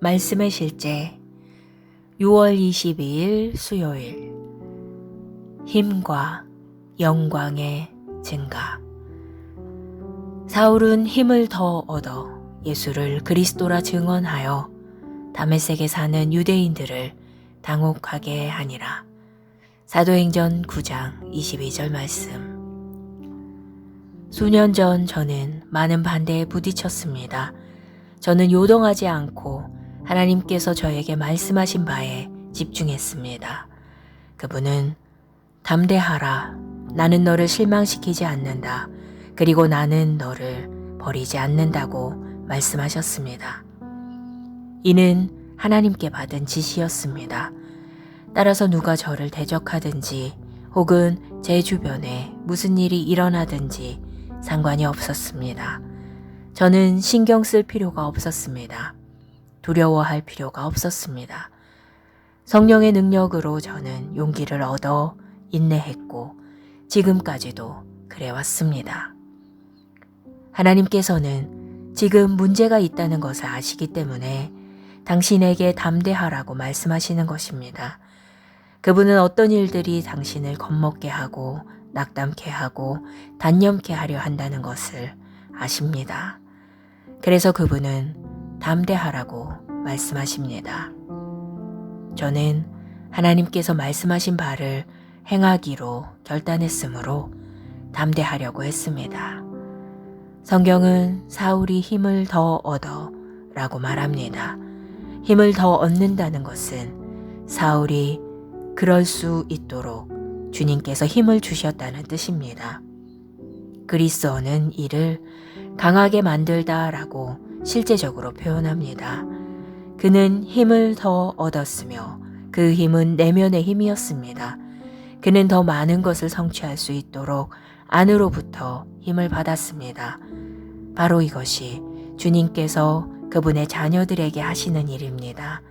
말씀의 실제 6월 22일 수요일 힘과 영광의 증가. 사울은 힘을 더 얻어 예수를 그리스도라 증언하여 다메섹에 사는 유대인들을 당혹하게 하니라. 사도행전 9장 22절 말씀. 수년 전 저는 많은 반대에 부딪혔습니다. 저는 요동하지 않고 하나님께서 저에게 말씀하신 바에 집중했습니다. 그분은 담대하라. 나는 너를 실망시키지 않는다. 그리고 나는 너를 버리지 않는다고 말씀하셨습니다. 이는 하나님께 받은 지시였습니다. 따라서 누가 저를 대적하든지 혹은 제 주변에 무슨 일이 일어나든지 상관이 없었습니다. 저는 신경 쓸 필요가 없었습니다. 두려워할 필요가 없었습니다. 성령의 능력으로 저는 용기를 얻어 인내했고 지금까지도 그래왔습니다. 하나님께서는 지금 문제가 있다는 것을 아시기 때문에 당신에게 담대하라고 말씀하시는 것입니다. 그분은 어떤 일들이 당신을 겁먹게 하고 낙담케 하고 단념케 하려 한다는 것을 아십니다. 그래서 그분은 담대하라고 말씀하십니다. 저는 하나님께서 말씀하신 바를 행하기로 결단했으므로 담대하려고 했습니다. 성경은 사울이 힘을 더 얻어 라고 말합니다. 힘을 더 얻는다는 것은 사울이 그럴 수 있도록 주님께서 힘을 주셨다는 뜻입니다. 그리스어는 이를 강하게 만들다 라고 실제적으로 표현합니다. 그는 힘을 더 얻었으며 그 힘은 내면의 힘이었습니다. 그는 더 많은 것을 성취할 수 있도록 안으로부터 힘을 받았습니다. 바로 이것이 주님께서 그분의 자녀들에게 하시는 일입니다.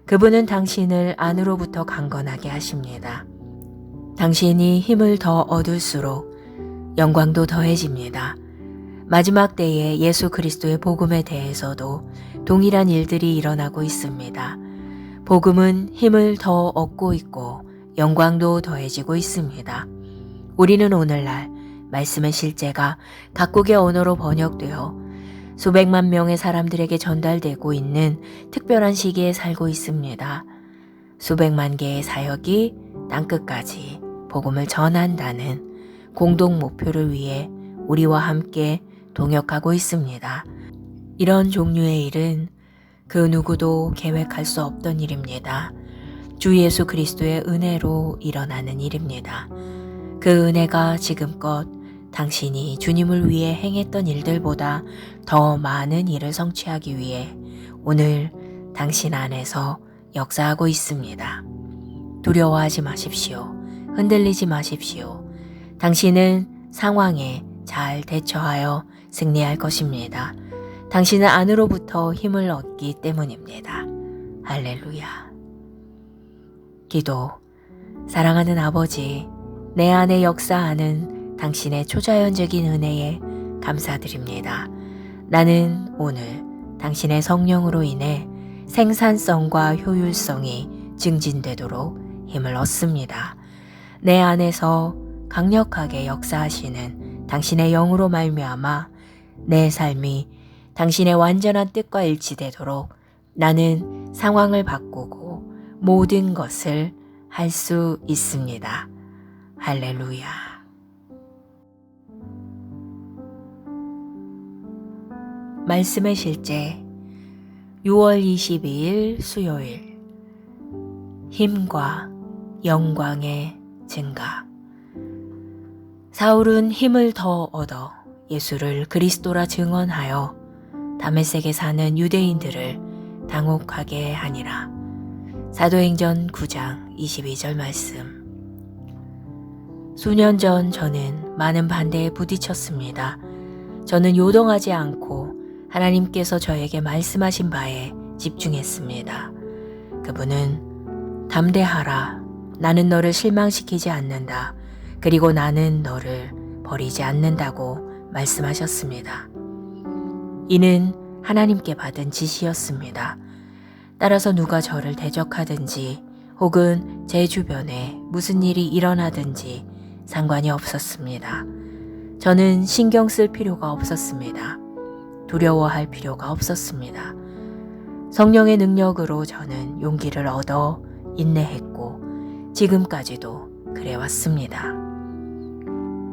그분은 당신을 안으로부터 강건하게 하십니다. 당신이 힘을 더 얻을수록 영광도 더해집니다. 마지막 때에 예수 그리스도의 복음에 대해서도 동일한 일들이 일어나고 있습니다. 복음은 힘을 더 얻고 있고 영광도 더해지고 있습니다. 우리는 오늘날 말씀의 실제가 각국의 언어로 번역되어 수백만 명의 사람들에게 전달되고 있는 특별한 시기에 살고 있습니다. 수백만 개의 사역이 땅끝까지 복음을 전한다는 공동 목표를 위해 우리와 함께 동역하고 있습니다. 이런 종류의 일은 그 누구도 계획할 수 없던 일입니다. 주 예수 그리스도의 은혜로 일어나는 일입니다. 그 은혜가 지금껏 당신이 주님을 위해 행했던 일들보다 더 많은 일을 성취하기 위해 오늘 당신 안에서 역사하고 있습니다. 두려워하지 마십시오. 흔들리지 마십시오. 당신은 상황에 잘 대처하여 승리할 것입니다. 당신은 안으로부터 힘을 얻기 때문입니다. 할렐루야. 기도. 사랑하는 아버지, 내 안에 역사하는 당신의 초자연적인 은혜에 감사드립니다. 나는 오늘 당신의 성령으로 인해 생산성과 효율성이 증진되도록 힘을 얻습니다. 내 안에서 강력하게 역사하시는 당신의 영으로 말미암아 내 삶이 당신의 완전한 뜻과 일치되도록 나는 상황을 바꾸고 모든 것을 할 수 있습니다. 할렐루야. 말씀의 실제 6월 22일 수요일 힘과 영광의 증가. 사울은 힘을 더 얻어 예수를 그리스도라 증언하여 다메섹에 사는 유대인들을 당혹하게 하니라. 사도행전 9장 22절 말씀. 수년 전 저는 많은 반대에 부딪혔습니다. 저는 요동하지 않고 하나님께서 저에게 말씀하신 바에 집중했습니다. 그분은 담대하라. 나는 너를 실망시키지 않는다. 그리고 나는 너를 버리지 않는다고 말씀하셨습니다. 이는 하나님께 받은 지시였습니다. 따라서 누가 저를 대적하든지 혹은 제 주변에 무슨 일이 일어나든지 상관이 없었습니다. 저는 신경 쓸 필요가 없었습니다. 두려워할 필요가 없었습니다. 성령의 능력으로 저는 용기를 얻어 인내했고 지금까지도 그래왔습니다.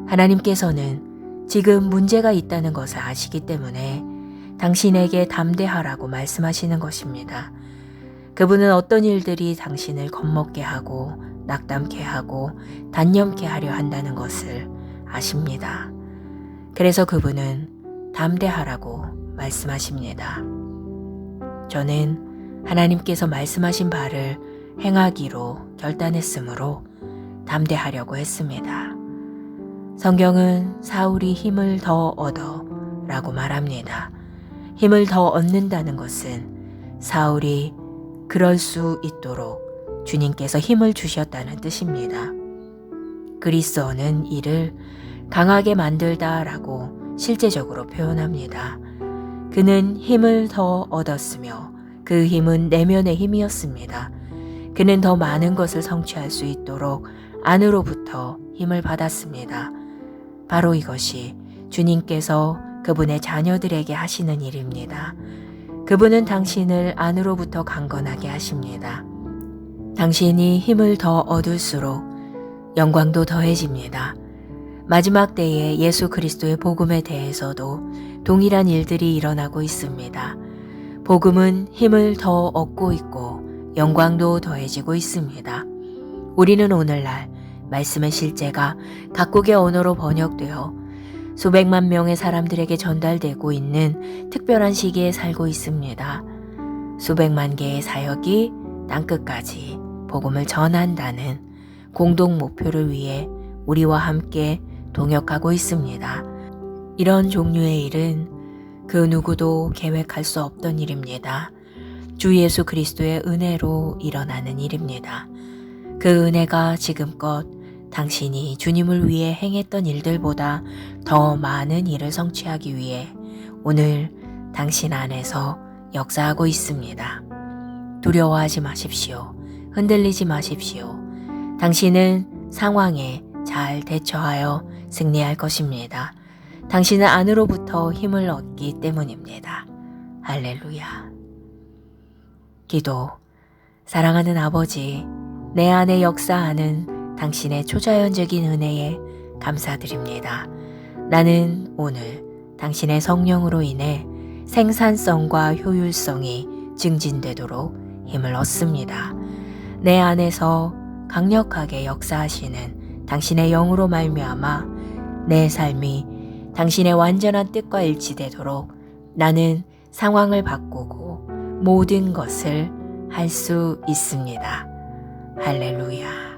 하나님께서는 지금 문제가 있다는 것을 아시기 때문에 당신에게 담대하라고 말씀하시는 것입니다. 그분은 어떤 일들이 당신을 겁먹게 하고 낙담케 하고 단념케 하려 한다는 것을 아십니다. 그래서 그분은 담대하라고 말씀하십니다. 저는 하나님께서 말씀하신 바를 행하기로 결단했으므로 담대하려고 했습니다. 성경은 사울이 힘을 더 얻어 라고 말합니다. 힘을 더 얻는다는 것은 사울이 그럴 수 있도록 주님께서 힘을 주셨다는 뜻입니다. 그리스어는 이를 강하게 만들다라고 실제적으로 표현합니다. 그는 힘을 더 얻었으며 그 힘은 내면의 힘이었습니다. 그는 더 많은 것을 성취할 수 있도록 안으로부터 힘을 받았습니다. 바로 이것이 주님께서 그분의 자녀들에게 하시는 일입니다. 그분은 당신을 안으로부터 강건하게 하십니다. 당신이 힘을 더 얻을수록 영광도 더해집니다. 마지막 때에 예수 그리스도의 복음에 대해서도 동일한 일들이 일어나고 있습니다. 복음은 힘을 더 얻고 있고 영광도 더해지고 있습니다. 우리는 오늘날 말씀의 실제가 각국의 언어로 번역되어 수백만 명의 사람들에게 전달되고 있는 특별한 시기에 살고 있습니다. 수백만 개의 사역이 땅끝까지 복음을 전한다는 공동 목표를 위해 우리와 함께 동역하고 있습니다. 이런 종류의 일은 그 누구도 계획할 수 없던 일입니다. 주 예수 그리스도의 은혜로 일어나는 일입니다. 그 은혜가 지금껏 당신이 주님을 위해 행했던 일들보다 더 많은 일을 성취하기 위해 오늘 당신 안에서 역사하고 있습니다. 두려워하지 마십시오. 흔들리지 마십시오. 당신은 상황에 잘 대처하여 승리할 것입니다. 당신은 안으로부터 힘을 얻기 때문입니다. 할렐루야. 기도. 사랑하는 아버지, 내 안에 역사하는 당신의 초자연적인 은혜에 감사드립니다. 나는 오늘 당신의 성령으로 인해 생산성과 효율성이 증진되도록 힘을 얻습니다. 내 안에서 강력하게 역사하시는 당신의 영으로 말미암아 내 삶이 당신의 완전한 뜻과 일치되도록 나는 상황을 바꾸고 모든 것을 할 수 있습니다. 할렐루야.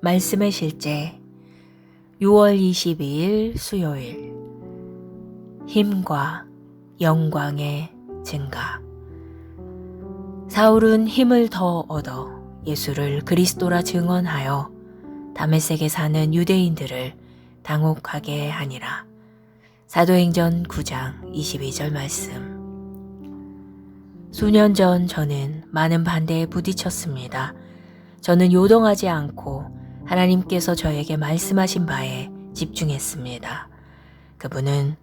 말씀의 실제 6월 22일 수요일 힘과 영광의 증가. 사울은 힘을 더 얻어 예수를 그리스도라 증언하여 다메섹에 사는 유대인들을 당혹하게 하니라. 사도행전 9장 22절 말씀. 수년 전 저는 많은 반대에 부딪혔습니다. 저는 요동하지 않고 하나님께서 저에게 말씀하신 바에 집중했습니다. 그분은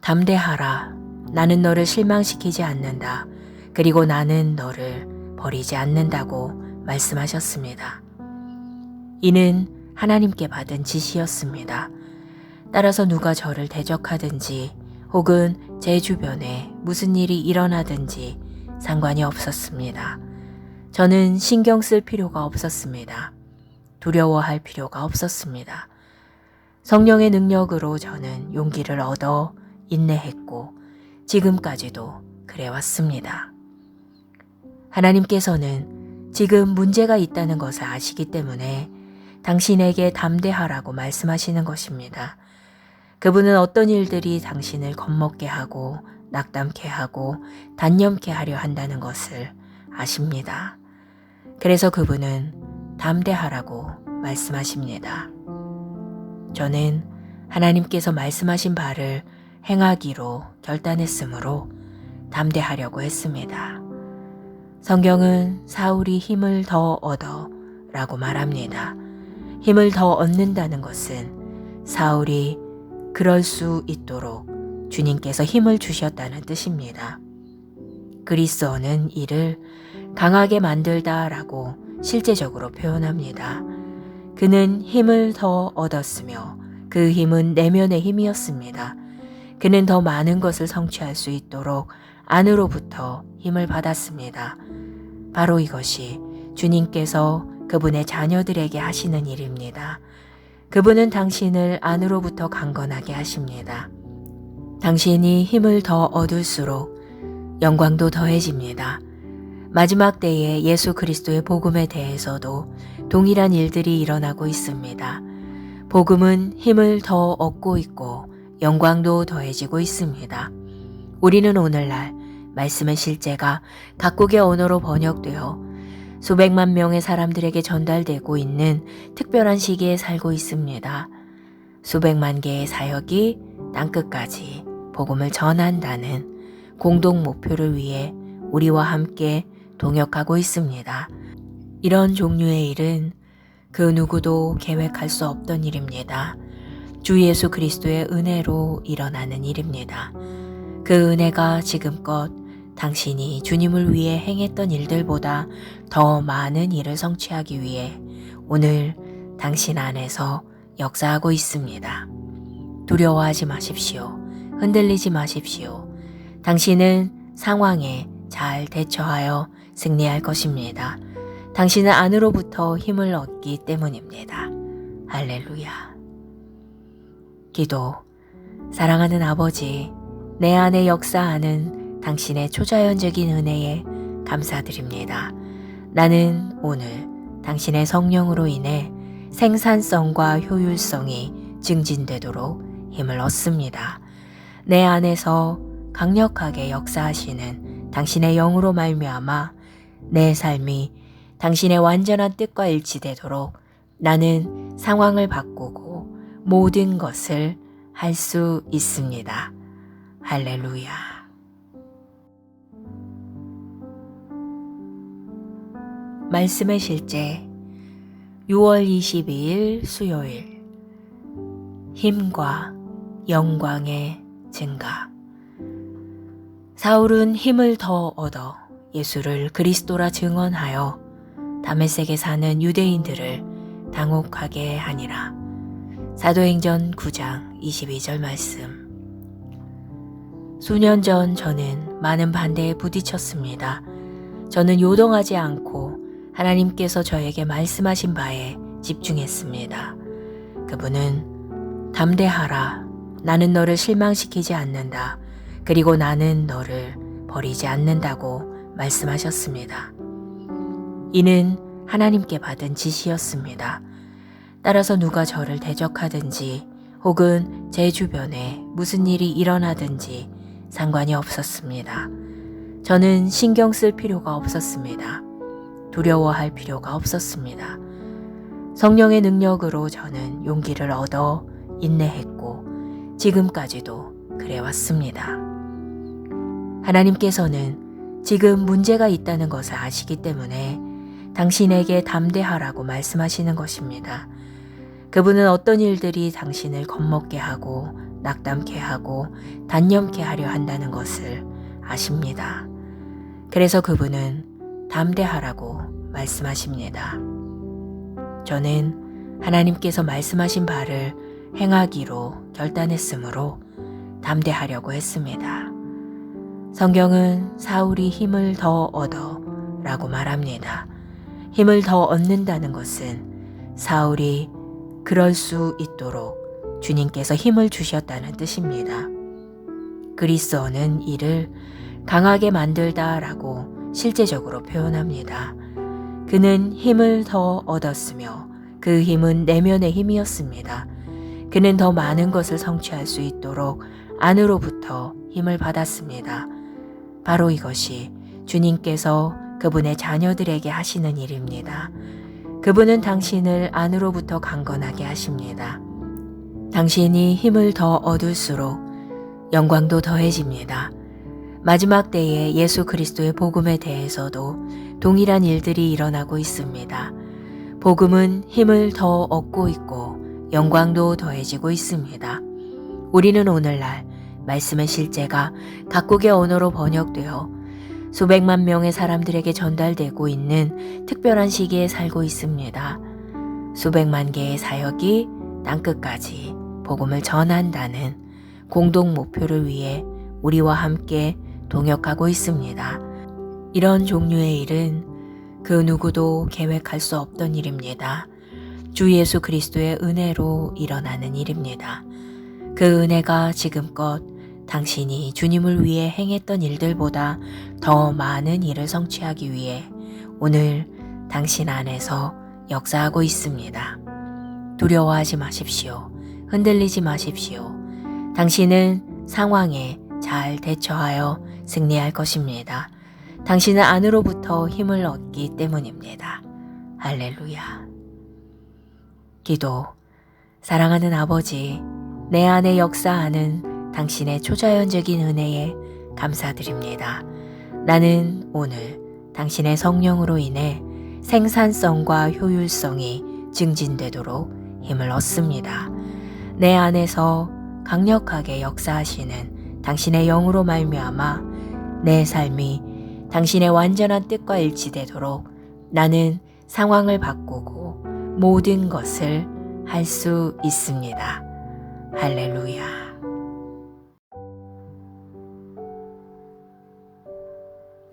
담대하라. 나는 너를 실망시키지 않는다. 그리고 나는 너를 버리지 않는다고 말씀하셨습니다. 이는 하나님께 받은 지시였습니다. 따라서 누가 저를 대적하든지 혹은 제 주변에 무슨 일이 일어나든지 상관이 없었습니다. 저는 신경 쓸 필요가 없었습니다. 두려워할 필요가 없었습니다. 성령의 능력으로 저는 용기를 얻어 인내했고 지금까지도 그래왔습니다. 하나님께서는 지금 문제가 있다는 것을 아시기 때문에 당신에게 담대하라고 말씀하시는 것입니다. 그분은 어떤 일들이 당신을 겁먹게 하고 낙담케 하고 단념케 하려 한다는 것을 아십니다. 그래서 그분은 담대하라고 말씀하십니다. 저는 하나님께서 말씀하신 바를 행하기로 결단했으므로 담대하려고 했습니다. 성경은 사울이 힘을 더 얻어 라고 말합니다. 힘을 더 얻는다는 것은 사울이 그럴 수 있도록 주님께서 힘을 주셨다는 뜻입니다. 그리스어는 이를 강하게 만들다 라고 실제적으로 표현합니다. 그는 힘을 더 얻었으며 그 힘은 내면의 힘이었습니다. 그는 더 많은 것을 성취할 수 있도록 안으로부터 힘을 받았습니다. 바로 이것이 주님께서 그분의 자녀들에게 하시는 일입니다. 그분은 당신을 안으로부터 강건하게 하십니다. 당신이 힘을 더 얻을수록 영광도 더해집니다. 마지막 때에 예수 그리스도의 복음에 대해서도 동일한 일들이 일어나고 있습니다. 복음은 힘을 더 얻고 있고 영광도 더해지고 있습니다. 우리는 오늘날 말씀의 실제가 각국의 언어로 번역되어 수백만 명의 사람들에게 전달되고 있는 특별한 시기에 살고 있습니다. 수백만 개의 사역이 땅끝까지 복음을 전한다는 공동 목표를 위해 우리와 함께 동역하고 있습니다. 이런 종류의 일은 그 누구도 계획할 수 없던 일입니다. 주 예수 그리스도의 은혜로 일어나는 일입니다. 그 은혜가 지금껏 당신이 주님을 위해 행했던 일들보다 더 많은 일을 성취하기 위해 오늘 당신 안에서 역사하고 있습니다. 두려워하지 마십시오. 흔들리지 마십시오. 당신은 상황에 잘 대처하여 승리할 것입니다. 당신은 안으로부터 힘을 얻기 때문입니다. 할렐루야. 기도. 사랑하는 아버지, 내 안에 역사하는 당신의 초자연적인 은혜에 감사드립니다. 나는 오늘 당신의 성령으로 인해 생산성과 효율성이 증진되도록 힘을 얻습니다. 내 안에서 강력하게 역사하시는 당신의 영으로 말미암아 내 삶이 당신의 완전한 뜻과 일치되도록 나는 상황을 바꾸고 모든 것을 할 수 있습니다. 할렐루야. 말씀의 실제 6월 22일 수요일 힘과 영광의 증가. 사울은 힘을 더 얻어 예수를 그리스도라 증언하여 다메섹에 사는 유대인들을 당혹하게 하니라. 사도행전 9장 22절 말씀. 수년 전 저는 많은 반대에 부딪혔습니다. 저는 요동하지 않고 하나님께서 저에게 말씀하신 바에 집중했습니다. 그분은 담대하라. 나는 너를 실망시키지 않는다. 그리고 나는 너를 버리지 않는다고 말씀하셨습니다. 이는 하나님께 받은 지시였습니다. 따라서 누가 저를 대적하든지 혹은 제 주변에 무슨 일이 일어나든지 상관이 없었습니다. 저는 신경 쓸 필요가 없었습니다. 두려워할 필요가 없었습니다. 성령의 능력으로 저는 용기를 얻어 인내했고 지금까지도 그래왔습니다. 하나님께서는 지금 문제가 있다는 것을 아시기 때문에 당신에게 담대하라고 말씀하시는 것입니다. 그분은 어떤 일들이 당신을 겁먹게 하고 낙담케 하고 단념케 하려 한다는 것을 아십니다. 그래서 그분은 담대하라고 말씀하십니다. 저는 하나님께서 말씀하신 바를 행하기로 결단했으므로 담대하려고 했습니다. 성경은 사울이 힘을 더 얻어 라고 말합니다. 힘을 더 얻는다는 것은 사울이 그럴 수 있도록 주님께서 힘을 주셨다는 뜻입니다. 그리스어는 이를 강하게 만들다 라고 실제적으로 표현합니다. 그는 힘을 더 얻었으며 그 힘은 내면의 힘이었습니다. 그는 더 많은 것을 성취할 수 있도록 안으로부터 힘을 받았습니다. 바로 이것이 주님께서 그분의 자녀들에게 하시는 일입니다. 그분은 당신을 안으로부터 강건하게 하십니다. 당신이 힘을 더 얻을수록 영광도 더해집니다. 마지막 때에 예수 그리스도의 복음에 대해서도 동일한 일들이 일어나고 있습니다. 복음은 힘을 더 얻고 있고 영광도 더해지고 있습니다. 우리는 오늘날 말씀의 실제가 각국의 언어로 번역되어 수백만 명의 사람들에게 전달되고 있는 특별한 시기에 살고 있습니다. 수백만 개의 사역이 땅끝까지 복음을 전한다는 공동 목표를 위해 우리와 함께 동역하고 있습니다. 이런 종류의 일은 그 누구도 계획할 수 없던 일입니다. 주 예수 그리스도의 은혜로 일어나는 일입니다. 그 은혜가 지금껏 당신이 주님을 위해 행했던 일들보다 더 많은 일을 성취하기 위해 오늘 당신 안에서 역사하고 있습니다. 두려워하지 마십시오. 흔들리지 마십시오. 당신은 상황에 잘 대처하여 승리할 것입니다. 당신은 안으로부터 힘을 얻기 때문입니다. 할렐루야. 기도. 사랑하는 아버지, 내 안에 역사하는 당신의 초자연적인 은혜에 감사드립니다. 나는 오늘 당신의 성령으로 인해 생산성과 효율성이 증진되도록 힘을 얻습니다. 내 안에서 강력하게 역사하시는 당신의 영으로 말미암아 내 삶이 당신의 완전한 뜻과 일치되도록 나는 상황을 바꾸고 모든 것을 할 수 있습니다. 할렐루야.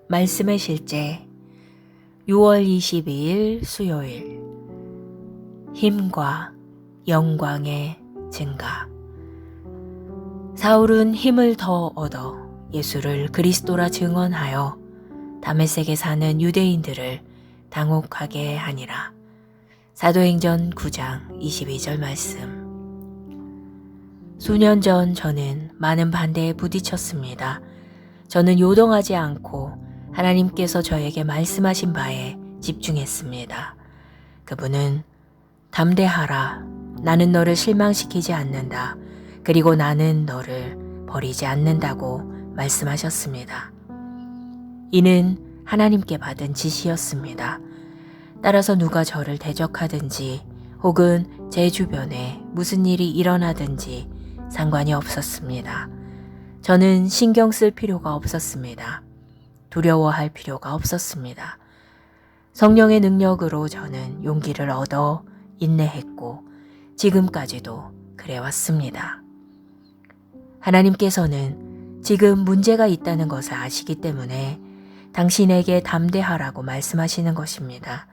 말씀의 실제 6월 22일 수요일 힘과 영광의 증가. 사울은 힘을 더 얻어 예수를 그리스도라 증언하여 다메섹에 사는 유대인들을 당혹하게 하니라. 사도행전 9장 22절 말씀. 수년 전 저는 많은 반대에 부딪혔습니다. 저는 요동하지 않고 하나님께서 저에게 말씀하신 바에 집중했습니다. 그분은 담대하라. 나는 너를 실망시키지 않는다. 그리고 나는 너를 버리지 않는다고 말씀하셨습니다. 이는 하나님께 받은 지시였습니다. 따라서 누가 저를 대적하든지 혹은 제 주변에 무슨 일이 일어나든지 상관이 없었습니다. 저는 신경 쓸 필요가 없었습니다. 두려워할 필요가 없었습니다. 성령의 능력으로 저는 용기를 얻어 인내했고 지금까지도 그래왔습니다. 하나님께서는 지금 문제가 있다는 것을 아시기 때문에 당신에게 담대하라고 말씀하시는 것입니다.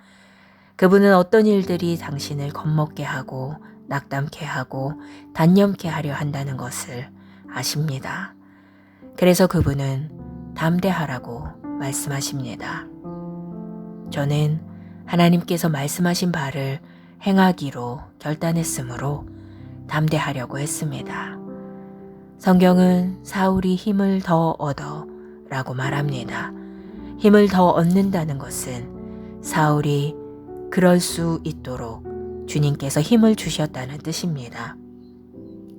그분은 어떤 일들이 당신을 겁먹게 하고 낙담케 하고 단념케 하려 한다는 것을 아십니다. 그래서 그분은 담대하라고 말씀하십니다. 저는 하나님께서 말씀하신 바를 행하기로 결단했으므로 담대하려고 했습니다. 성경은 사울이 힘을 더 얻어 라고 말합니다. 힘을 더 얻는다는 것은 사울이 그럴 수 있도록 주님께서 힘을 주셨다는 뜻입니다.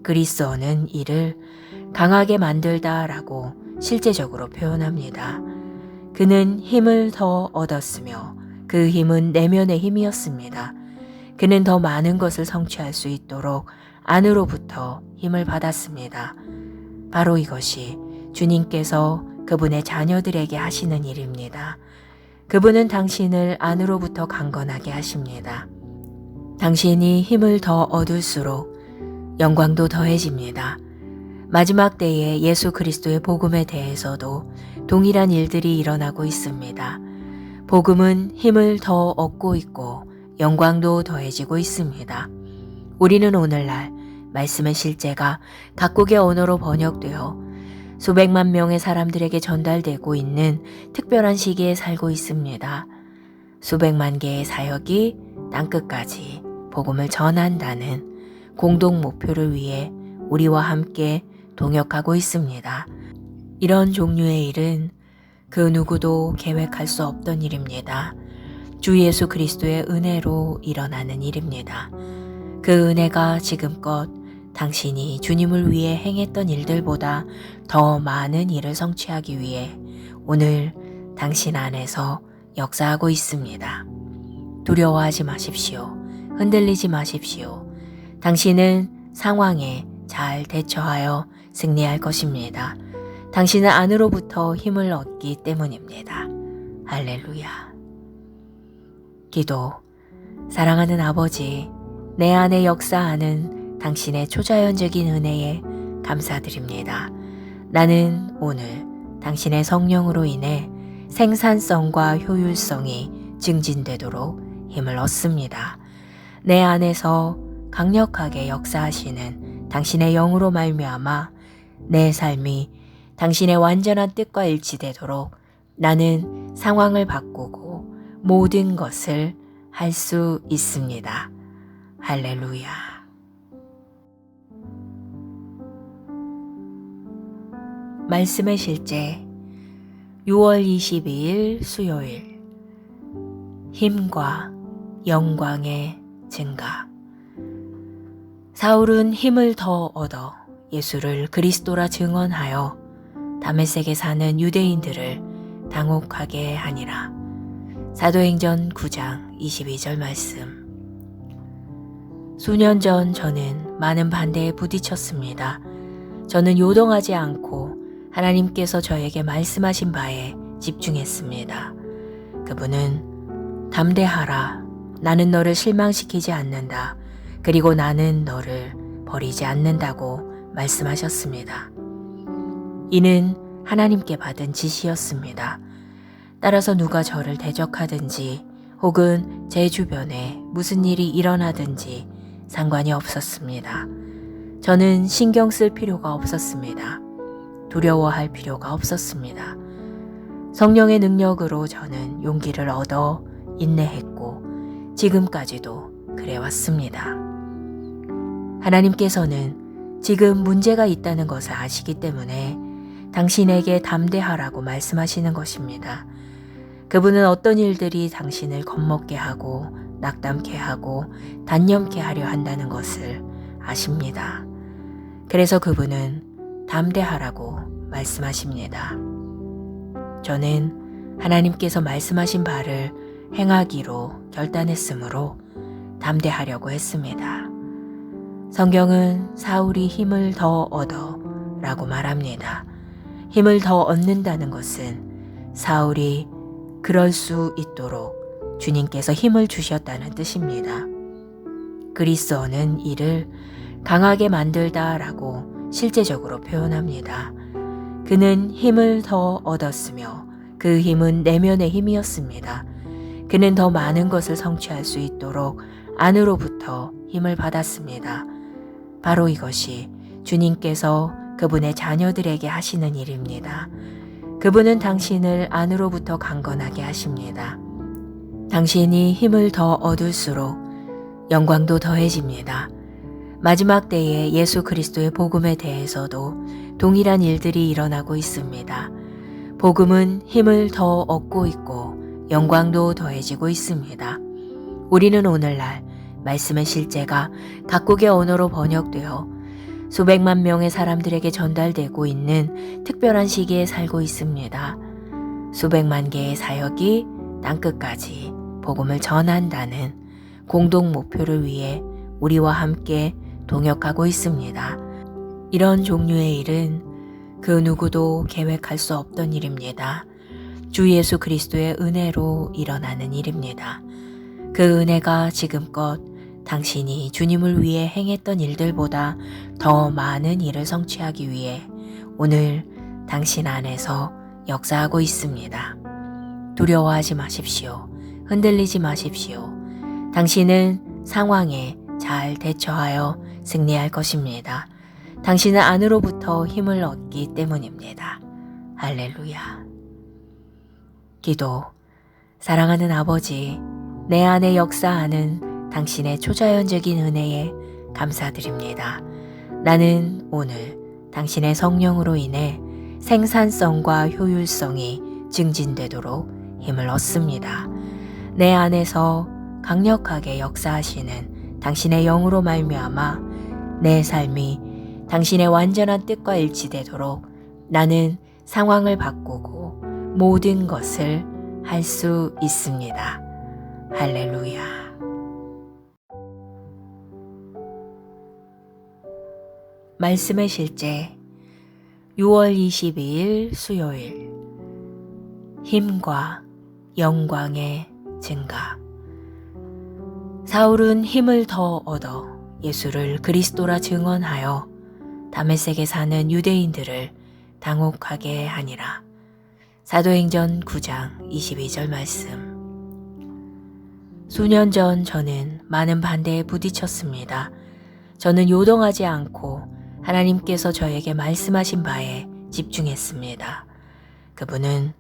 그리스어는 이를 강하게 만들다라고 실제적으로 표현합니다. 그는 힘을 더 얻었으며 그 힘은 내면의 힘이었습니다. 그는 더 많은 것을 성취할 수 있도록 안으로부터 힘을 받았습니다. 바로 이것이 주님께서 그분의 자녀들에게 하시는 일입니다. 그분은 당신을 안으로부터 강건하게 하십니다. 당신이 힘을 더 얻을수록 영광도 더해집니다. 마지막 때에 예수 그리스도의 복음에 대해서도 동일한 일들이 일어나고 있습니다. 복음은 힘을 더 얻고 있고 영광도 더해지고 있습니다. 우리는 오늘날 말씀의 실제가 각국의 언어로 번역되어 수백만 명의 사람들에게 전달되고 있는 특별한 시기에 살고 있습니다. 수백만 개의 사역이 땅끝까지 복음을 전한다는 공동 목표를 위해 우리와 함께 동역하고 있습니다. 이런 종류의 일은 그 누구도 계획할 수 없던 일입니다. 주 예수 그리스도의 은혜로 일어나는 일입니다. 그 은혜가 지금껏 당신이 주님을 위해 행했던 일들보다 더 많은 일을 성취하기 위해 오늘 당신 안에서 역사하고 있습니다. 두려워하지 마십시오. 흔들리지 마십시오. 당신은 상황에 잘 대처하여 승리할 것입니다. 당신은 안으로부터 힘을 얻기 때문입니다. 할렐루야. 기도. 사랑하는 아버지, 내 안에 역사하는 당신의 초자연적인 은혜에 감사드립니다. 나는 오늘 당신의 성령으로 인해 생산성과 효율성이 증진되도록 힘을 얻습니다. 내 안에서 강력하게 역사하시는 당신의 영으로 말미암아 내 삶이 당신의 완전한 뜻과 일치되도록 나는 상황을 바꾸고 모든 것을 할 수 있습니다. 할렐루야. 말씀의 실제 6월 22일 수요일. 힘과 영광의 증가. 사울은 힘을 더 얻어 예수를 그리스도라 증언하여 다메섹에 사는 유대인들을 당혹하게 하니라. 사도행전 9장 22절 말씀. 수년 전 저는 많은 반대에 부딪혔습니다. 저는 요동하지 않고 하나님께서 저에게 말씀하신 바에 집중했습니다. 그분은 담대하라. 나는 너를 실망시키지 않는다. 그리고 나는 너를 버리지 않는다고 말씀하셨습니다. 이는 하나님께 받은 지시였습니다. 따라서 누가 저를 대적하든지 혹은 제 주변에 무슨 일이 일어나든지 상관이 없었습니다. 저는 신경 쓸 필요가 없었습니다. 두려워할 필요가 없었습니다. 성령의 능력으로 저는 용기를 얻어 인내했고 지금까지도 그래왔습니다. 하나님께서는 지금 문제가 있다는 것을 아시기 때문에 당신에게 담대하라고 말씀하시는 것입니다. 그분은 어떤 일들이 당신을 겁먹게 하고 낙담케 하고 단념케 하려 한다는 것을 아십니다. 그래서 그분은 담대하라고 말씀하십니다. 저는 하나님께서 말씀하신 바를 행하기로 결단했으므로 담대하려고 했습니다. 성경은 사울이 힘을 더 얻어 라고 말합니다. 힘을 더 얻는다는 것은 사울이 그럴 수 있도록 주님께서 힘을 주셨다는 뜻입니다. 그리스어는 이를 강하게 만들다라고 실제적으로 표현합니다. 그는 힘을 더 얻었으며 그 힘은 내면의 힘이었습니다. 그는 더 많은 것을 성취할 수 있도록 안으로부터 힘을 받았습니다. 바로 이것이 주님께서 그분의 자녀들에게 하시는 일입니다. 그분은 당신을 안으로부터 강건하게 하십니다. 당신이 힘을 더 얻을수록 영광도 더해집니다. 마지막 때에 예수 그리스도의 복음에 대해서도 동일한 일들이 일어나고 있습니다. 복음은 힘을 더 얻고 있고 영광도 더해지고 있습니다. 우리는 오늘날 말씀의 실제가 각국의 언어로 번역되어 수백만 명의 사람들에게 전달되고 있는 특별한 시기에 살고 있습니다. 수백만 개의 사역이 땅끝까지 복음을 전한다는 공동 목표를 위해 우리와 함께 동역하고 있습니다. 이런 종류의 일은 그 누구도 계획할 수 없던 일입니다. 주 예수 그리스도의 은혜로 일어나는 일입니다. 그 은혜가 지금껏 당신이 주님을 위해 행했던 일들보다 더 많은 일을 성취하기 위해 오늘 당신 안에서 역사하고 있습니다. 두려워하지 마십시오. 흔들리지 마십시오. 당신은 상황에 잘 대처하여 승리할 것입니다. 당신은 안으로부터 힘을 얻기 때문입니다. 할렐루야. 기도. 사랑하는 아버지, 내 안에 역사하는 당신의 초자연적인 은혜에 감사드립니다. 나는 오늘 당신의 성령으로 인해 생산성과 효율성이 증진되도록 힘을 얻습니다. 내 안에서 강력하게 역사하시는 당신의 영으로 말미암아 내 삶이 당신의 완전한 뜻과 일치되도록 나는 상황을 바꾸고 모든 것을 할 수 있습니다. 할렐루야. 말씀의 실제 6월 22일 수요일 힘과 영광의 증가. 사울은 힘을 더 얻어 예수를 그리스도라 증언하여 다메섹에 사는 유대인들을 당혹하게 하니라. 사도행전 9장 22절 말씀. 수년 전 저는 많은 반대에 부딪혔습니다. 저는 요동하지 않고 하나님께서 저에게 말씀하신 바에 집중했습니다. 그분은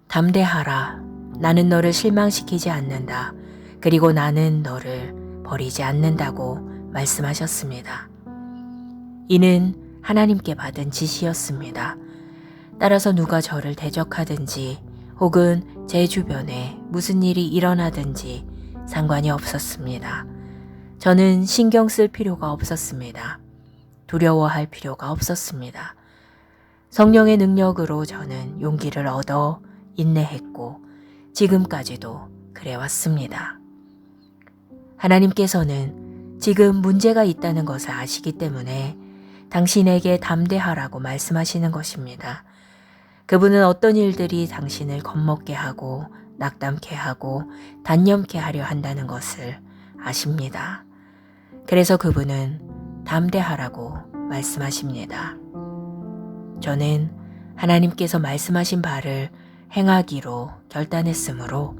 담대하라. 나는 너를 실망시키지 않는다. 그리고 나는 너를 버리지 않는다고 말씀하셨습니다. 이는 하나님께 받은 지시였습니다. 따라서 누가 저를 대적하든지 혹은 제 주변에 무슨 일이 일어나든지 상관이 없었습니다. 저는 신경 쓸 필요가 없었습니다. 두려워할 필요가 없었습니다. 성령의 능력으로 저는 용기를 얻어 인내했고 지금까지도 그래왔습니다. 하나님께서는 지금 문제가 있다는 것을 아시기 때문에 당신에게 담대하라고 말씀하시는 것입니다. 그분은 어떤 일들이 당신을 겁먹게 하고 낙담케 하고 단념케 하려 한다는 것을 아십니다. 그래서 그분은 담대하라고 말씀하십니다. 저는 하나님께서 말씀하신 바를 행하기로 결단했으므로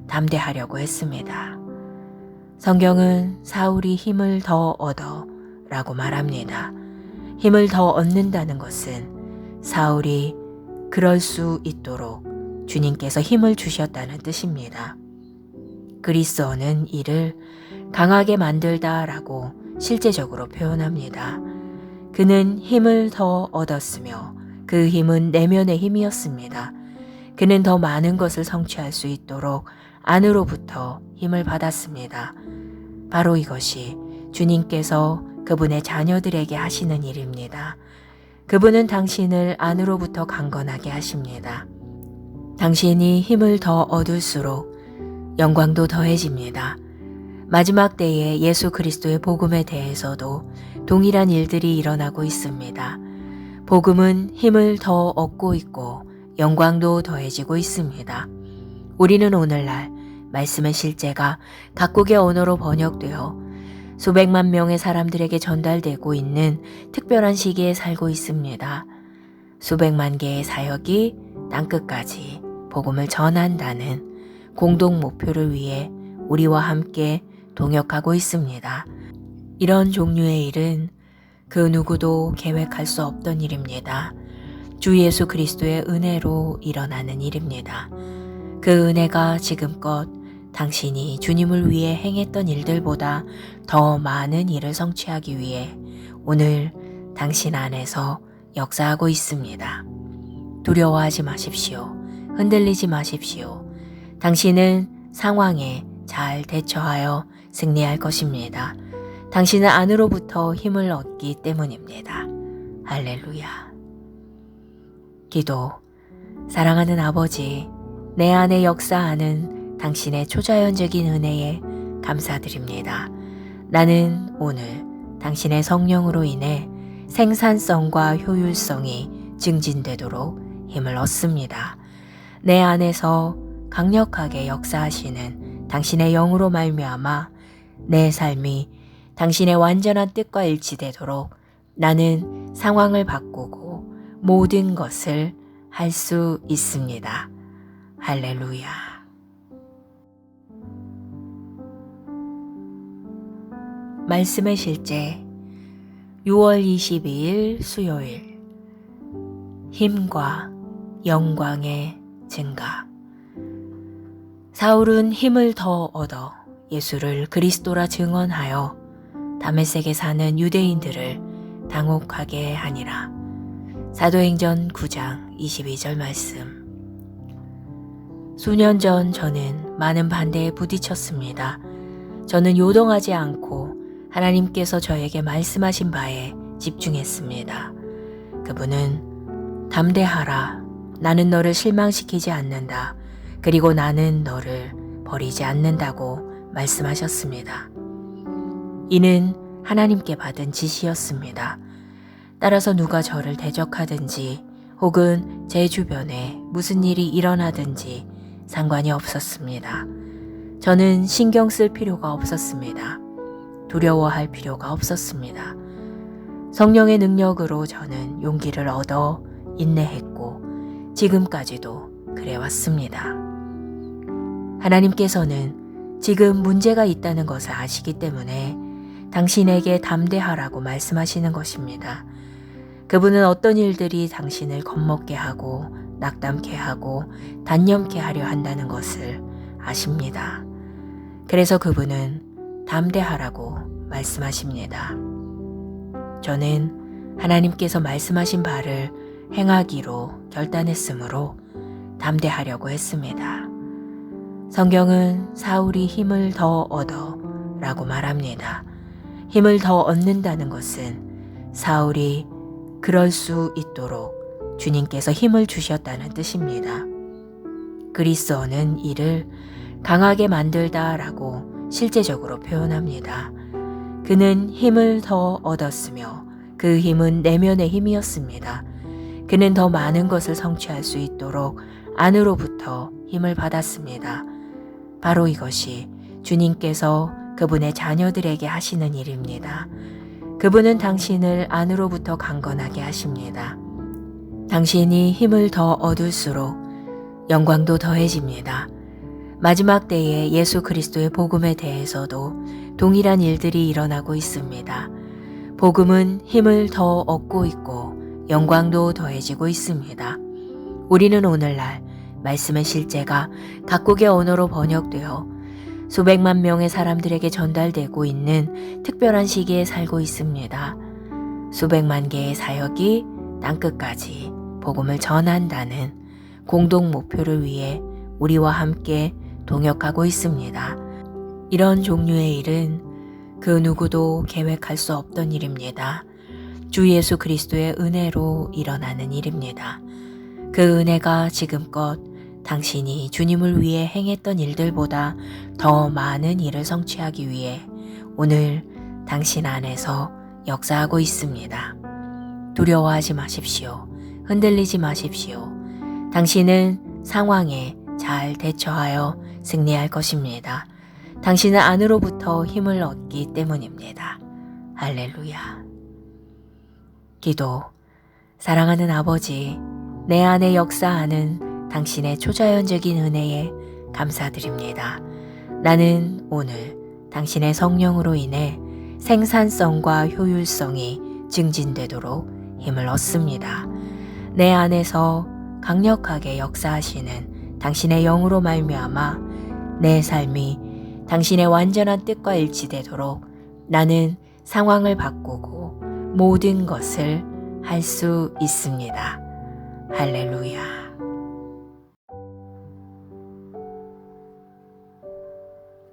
담대하려고 했습니다. 성경은 사울이 힘을 더 얻어 라고 말합니다. 힘을 더 얻는다는 것은 사울이 그럴 수 있도록 주님께서 힘을 주셨다는 뜻입니다. 그리스어는 이를 강하게 만들다라고 실제적으로 표현합니다. 그는 힘을 더 얻었으며 그 힘은 내면의 힘이었습니다. 그는 더 많은 것을 성취할 수 있도록 안으로부터 힘을 받았습니다. 바로 이것이 주님께서 그분의 자녀들에게 하시는 일입니다. 그분은 당신을 안으로부터 강건하게 하십니다. 당신이 힘을 더 얻을수록 영광도 더해집니다. 마지막 때에 예수 그리스도의 복음에 대해서도 동일한 일들이 일어나고 있습니다. 복음은 힘을 더 얻고 있고 영광도 더해지고 있습니다. 우리는 오늘날 말씀의 실제가 각국의 언어로 번역되어 수백만 명의 사람들에게 전달되고 있는 특별한 시기에 살고 있습니다. 수백만 개의 사역이 땅끝까지 복음을 전한다는 공동 목표를 위해 우리와 함께 동역하고 있습니다. 이런 종류의 일은 그 누구도 계획할 수 없던 일입니다. 주 예수 그리스도의 은혜로 일어나는 일입니다. 그 은혜가 지금껏 당신이 주님을 위해 행했던 일들보다 더 많은 일을 성취하기 위해 오늘 당신 안에서 역사하고 있습니다. 두려워하지 마십시오. 흔들리지 마십시오. 당신은 상황에 잘 대처하여 승리할 것입니다. 당신은 안으로부터 힘을 얻기 때문입니다. 할렐루야. 기도. 사랑하는 아버지, 내 안에 역사하는 당신의 초자연적인 은혜에 감사드립니다. 나는 오늘 당신의 성령으로 인해 생산성과 효율성이 증진되도록 힘을 얻습니다. 내 안에서 강력하게 역사하시는 당신의 영으로 말미암아 내 삶이 당신의 완전한 뜻과 일치되도록 나는 상황을 바꾸고 모든 것을 할 수 있습니다. 할렐루야. 말씀의 실제 6월 22일 수요일 힘과 영광의 증가. 사울은 힘을 더 얻어 예수를 그리스도라 증언하여 다메섹에 사는 유대인들을 당혹하게 하니라. 사도행전 9장 22절 말씀. 수년 전 저는 많은 반대에 부딪혔습니다. 저는 요동하지 않고 하나님께서 저에게 말씀하신 바에 집중했습니다. 그분은 담대하라. 나는 너를 실망시키지 않는다. 그리고 나는 너를 버리지 않는다고 말씀하셨습니다. 이는 하나님께 받은 지시였습니다. 따라서 누가 저를 대적하든지 혹은 제 주변에 무슨 일이 일어나든지 상관이 없었습니다. 저는 신경 쓸 필요가 없었습니다. 두려워할 필요가 없었습니다. 성령의 능력으로 저는 용기를 얻어 인내했고 지금까지도 그래왔습니다. 하나님께서는 지금 문제가 있다는 것을 아시기 때문에 당신에게 담대하라고 말씀하시는 것입니다. 그분은 어떤 일들이 당신을 겁먹게 하고 낙담케 하고 단념케 하려 한다는 것을 아십니다. 그래서 그분은 담대하라고 말씀하십니다. 저는 하나님께서 말씀하신 바를 행하기로 결단했으므로 담대하려고 했습니다. 성경은 사울이 힘을 더 얻어 라고 말합니다. 힘을 더 얻는다는 것은 사울이 그럴 수 있도록 주님께서 힘을 주셨다는 뜻입니다. 그리스어는 이를 강하게 만들다 라고 실제적으로 표현합니다. 그는 힘을 더 얻었으며 그 힘은 내면의 힘이었습니다. 그는 더 많은 것을 성취할 수 있도록 안으로부터 힘을 받았습니다. 바로 이것이 주님께서 그분의 자녀들에게 하시는 일입니다. 그분은 당신을 안으로부터 강건하게 하십니다. 당신이 힘을 더 얻을수록 영광도 더해집니다. 마지막 때에 예수 그리스도의 복음에 대해서도 동일한 일들이 일어나고 있습니다. 복음은 힘을 더 얻고 있고 영광도 더해지고 있습니다. 우리는 오늘날 말씀의 실제가 각국의 언어로 번역되어 수백만 명의 사람들에게 전달되고 있는 특별한 시기에 살고 있습니다. 수백만 개의 사역이 땅끝까지 복음을 전한다는 공동 목표를 위해 우리와 함께 동역하고 있습니다. 이런 종류의 일은 그 누구도 계획할 수 없던 일입니다. 주 예수 그리스도의 은혜로 일어나는 일입니다. 그 은혜가 지금껏 당신이 주님을 위해 행했던 일들보다 더 많은 일을 성취하기 위해 오늘 당신 안에서 역사하고 있습니다. 두려워하지 마십시오. 흔들리지 마십시오. 당신은 상황에 잘 대처하여 승리할 것입니다. 당신은 안으로부터 힘을 얻기 때문입니다. 할렐루야. 기도. 사랑하는 아버지, 내 안에 역사하는 당신의 초자연적인 은혜에 감사드립니다. 나는 오늘 당신의 성령으로 인해 생산성과 효율성이 증진되도록 힘을 얻습니다. 내 안에서 강력하게 역사하시는 당신의 영으로 말미암아 내 삶이 당신의 완전한 뜻과 일치되도록 나는 상황을 바꾸고 모든 것을 할 수 있습니다. 할렐루야.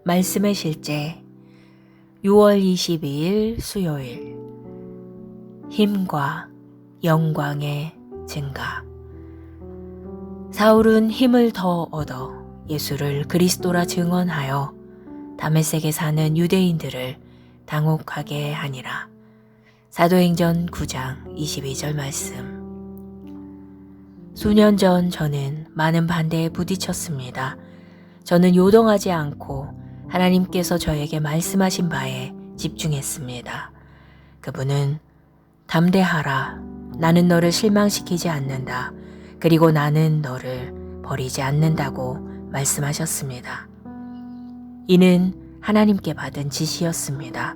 말씀의 실제 6월 22일 수요일 힘과 영광의 증가. 사울은 힘을 더 얻어 예수를 그리스도라 증언하여 다메섹에 사는 유대인들을 당혹하게 하니라. 사도행전 9장 22절 말씀. 수년 전 저는 많은 반대에 부딪혔습니다. 저는 요동하지 않고 하나님께서 저에게 말씀하신 바에 집중했습니다. 그분은 담대하라. 나는 너를 실망시키지 않는다. 그리고 나는 너를 버리지 않는다고 말씀하셨습니다. 이는 하나님께 받은 지시였습니다.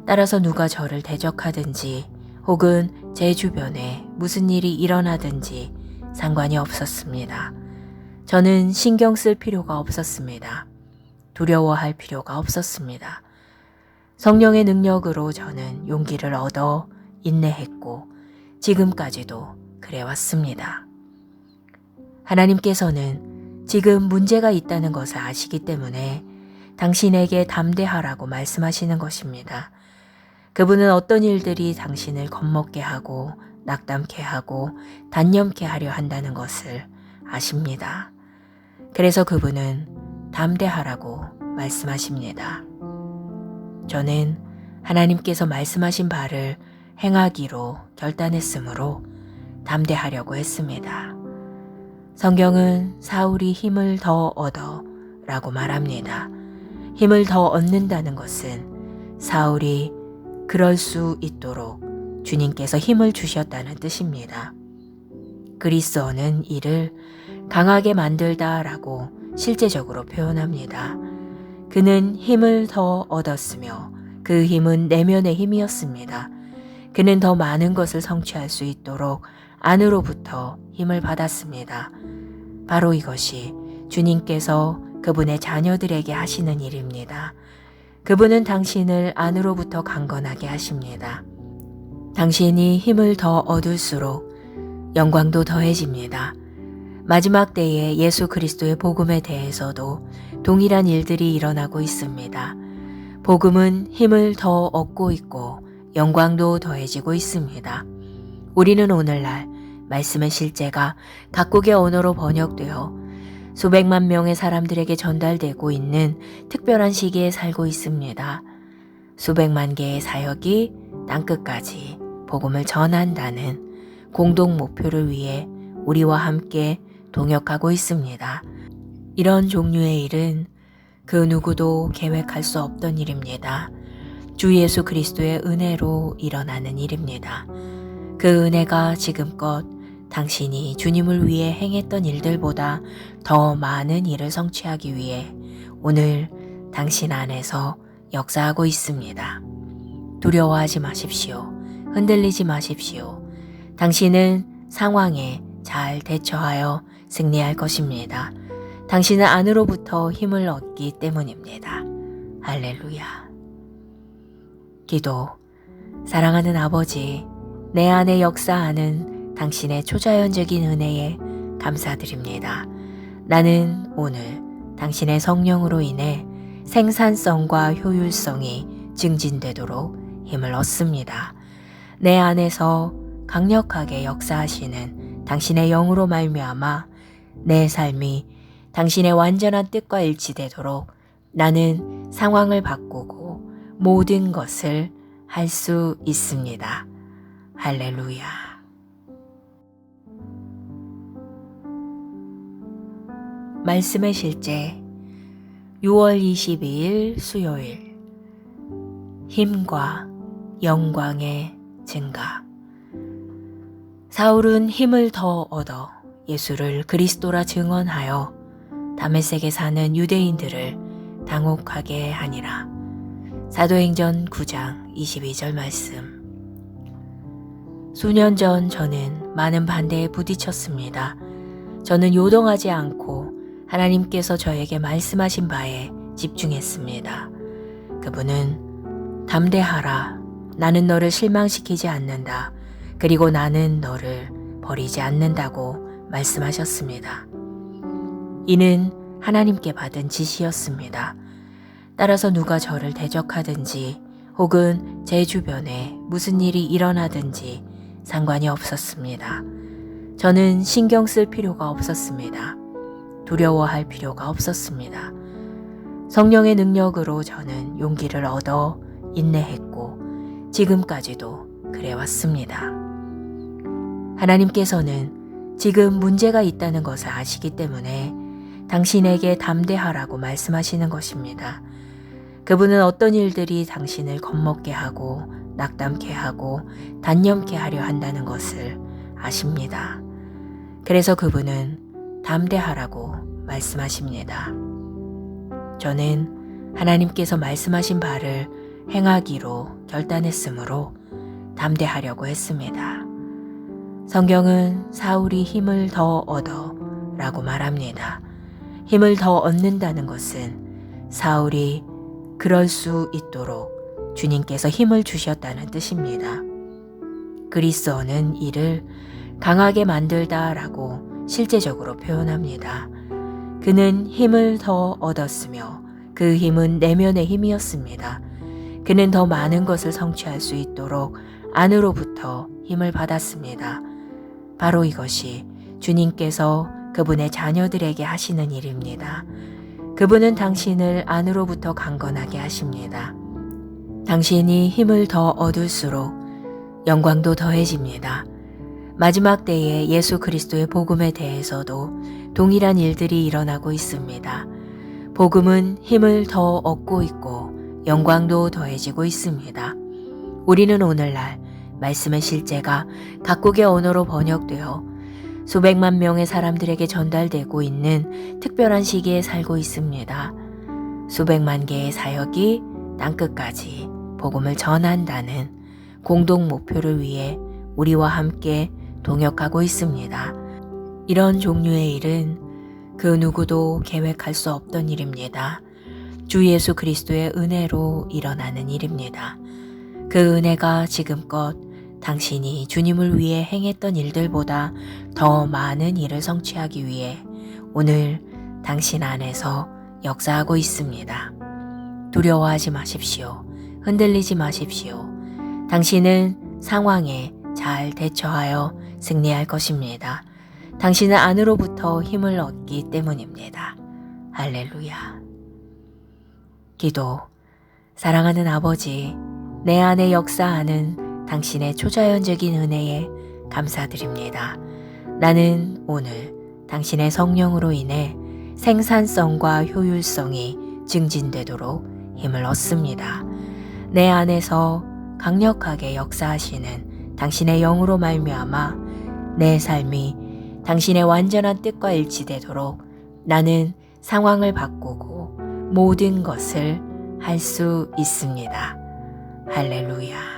따라서 누가 저를 대적하든지 혹은 제 주변에 무슨 일이 일어나든지 상관이 없었습니다. 저는 신경 쓸 필요가 없었습니다. 두려워할 필요가 없었습니다. 성령의 능력으로 저는 용기를 얻어 인내했고 지금까지도 그래왔습니다. 하나님께서는 지금 문제가 있다는 것을 아시기 때문에 당신에게 담대하라고 말씀하시는 것입니다. 그분은 어떤 일들이 당신을 겁먹게 하고 낙담케 하고 단념케 하려 한다는 것을 아십니다. 그래서 그분은 담대하라고 말씀하십니다. 저는 하나님께서 말씀하신 바를 행하기로 결단했으므로 담대하려고 했습니다. 성경은 사울이 힘을 더 얻어 라고 말합니다. 힘을 더 얻는다는 것은 사울이 그럴 수 있도록 주님께서 힘을 주셨다는 뜻입니다. 그리스어는 이를 강하게 만들다라고 실제적으로 표현합니다. 그는 힘을 더 얻었으며 그 힘은 내면의 힘이었습니다. 그는 더 많은 것을 성취할 수 있도록 안으로부터 힘을 받았습니다. 바로 이것이 주님께서 그분의 자녀들에게 하시는 일입니다. 그분은 당신을 안으로부터 강건하게 하십니다. 당신이 힘을 더 얻을수록 영광도 더해집니다. 마지막 때에 예수 그리스도의 복음에 대해서도 동일한 일들이 일어나고 있습니다. 복음은 힘을 더 얻고 있고 영광도 더해지고 있습니다. 우리는 오늘날 말씀의 실제가 각국의 언어로 번역되어 수백만 명의 사람들에게 전달되고 있는 특별한 시기에 살고 있습니다. 수백만 개의 사역이 땅끝까지 복음을 전한다는 공동 목표를 위해 우리와 함께 동역하고 있습니다. 이런 종류의 일은 그 누구도 계획할 수 없던 일입니다. 주 예수 그리스도의 은혜로 일어나는 일입니다. 그 은혜가 지금껏 당신이 주님을 위해 행했던 일들보다 더 많은 일을 성취하기 위해 오늘 당신 안에서 역사하고 있습니다. 두려워하지 마십시오. 흔들리지 마십시오. 당신은 상황에 잘 대처하여 승리할 것입니다. 당신은 안으로부터 힘을 얻기 때문입니다. 할렐루야. 기도. 사랑하는 아버지, 내 안에 역사하는 당신의 초자연적인 은혜에 감사드립니다. 나는 오늘 당신의 성령으로 인해 생산성과 효율성이 증진되도록 힘을 얻습니다. 내 안에서 강력하게 역사하시는 당신의 영으로 말미암아 내 삶이 당신의 완전한 뜻과 일치되도록 나는 상황을 바꾸고 모든 것을 할 수 있습니다. 할렐루야. 말씀의 실제 6월 22일 수요일. 힘과 영광의 증가. 사울은 힘을 더 얻어 예수를 그리스도라 증언하여 다메섹에 사는 유대인들을 당혹하게 하니라. 사도행전 9장 22절 말씀. 수년 전 저는 많은 반대에 부딪혔습니다. 저는 요동하지 않고 하나님께서 저에게 말씀하신 바에 집중했습니다. 그분은 담대하라. 나는 너를 실망시키지 않는다. 그리고 나는 너를 버리지 않는다고 말씀하셨습니다. 이는 하나님께 받은 지시였습니다. 따라서 누가 저를 대적하든지 혹은 제 주변에 무슨 일이 일어나든지 상관이 없었습니다. 저는 신경 쓸 필요가 없었습니다. 두려워할 필요가 없었습니다. 성령의 능력으로 저는 용기를 얻어 인내했고 지금까지도 그래왔습니다. 하나님께서는 지금 문제가 있다는 것을 아시기 때문에 당신에게 담대하라고 말씀하시는 것입니다. 그분은 어떤 일들이 당신을 겁먹게 하고 낙담케 하고 단념케 하려 한다는 것을 아십니다. 그래서 그분은 담대하라고 말씀하십니다. 저는 하나님께서 말씀하신 바를 행하기로 결단했으므로 담대하려고 했습니다. 성경은 사울이 힘을 더 얻어 라고 말합니다. 힘을 더 얻는다는 것은 사울이 그럴 수 있도록 주님께서 힘을 주셨다는 뜻입니다. 그리스어는 이를 강하게 만들다라고 실제적으로 표현합니다. 그는 힘을 더 얻었으며 그 힘은 내면의 힘이었습니다. 그는 더 많은 것을 성취할 수 있도록 안으로부터 힘을 받았습니다. 바로 이것이 주님께서 그분의 자녀들에게 하시는 일입니다. 그분은 당신을 안으로부터 강건하게 하십니다. 당신이 힘을 더 얻을수록 영광도 더해집니다. 마지막 때에 예수 그리스도의 복음에 대해서도 동일한 일들이 일어나고 있습니다. 복음은 힘을 더 얻고 있고 영광도 더해지고 있습니다. 우리는 오늘날 말씀의 실제가 각국의 언어로 번역되어 수백만 명의 사람들에게 전달되고 있는 특별한 시기에 살고 있습니다. 수백만 개의 사역이 땅끝까지 복음을 전한다는 공동 목표를 위해 우리와 함께 동역하고 있습니다. 이런 종류의 일은 그 누구도 계획할 수 없던 일입니다. 주 예수 그리스도의 은혜로 일어나는 일입니다. 그 은혜가 지금껏 당신이 주님을 위해 행했던 일들보다 더 많은 일을 성취하기 위해 오늘 당신 안에서 역사하고 있습니다. 두려워하지 마십시오. 흔들리지 마십시오. 당신은 상황에 잘 대처하여 승리할 것입니다. 당신은 안으로부터 힘을 얻기 때문입니다. 할렐루야. 기도. 사랑하는 아버지, 내 안에 역사하는 당신의 초자연적인 은혜에 감사드립니다. 나는 오늘 당신의 성령으로 인해 생산성과 효율성이 증진되도록 힘을 얻습니다. 내 안에서 강력하게 역사하시는 당신의 영으로 말미암아 내 삶이 당신의 완전한 뜻과 일치되도록 나는 상황을 바꾸고 모든 것을 할 수 있습니다. 할렐루야.